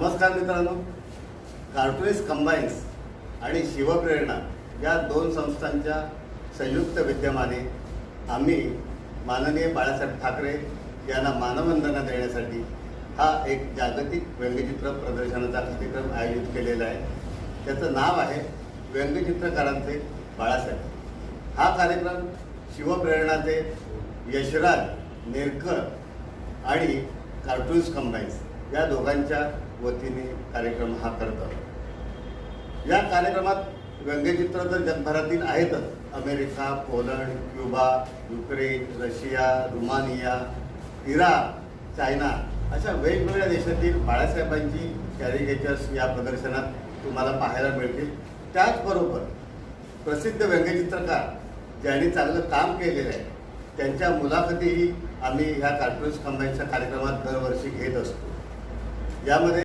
नमस्कार मित्रांनो, cartoonist combines आणि शिवप्रेरणा या दोन संस्थांच्या संयुक्त विद्यमाने आम्ही माननीय बाळासाहेब ठाकरे यांना मानवंदना देण्यासाठी हा एक जागतिक व्यंगचित्र प्रदर्शनाचा कार्यक्रम आयोजित केलेला आहे। त्याचं नाव आहे व्यंगचित्रकारांचे बाळासाहेब। हा कार्यक्रम शिवप्रेरणाचे यशराज नेरकर आणि कार्टूनिस्ट कंबाईन्स या दोघांच्या वतीने कार्यक्रम हा करतो। या कार्यक्रमात व्यंगचित्र तर जगभरातील आहेतच। America, Poland, Cuba, Ukraine, Russia, Romania, Iraq, China अशा वेगवेगळ्या देशातील बाळासाहेबांची कॅरिकेचर्स या प्रदर्शनात तुम्हाला पाहायला मिळतील। त्याचबरोबर प्रसिद्ध व्यंगचित्रकार ज्यांनी चांगलं काम केलेलं आहे त्यांच्या मुलाखतीही आम्ही ह्या कार्टूनिस्ट कंबाईन्सच्या कार्यक्रमात दरवर्षी घेत असतो। यामध्ये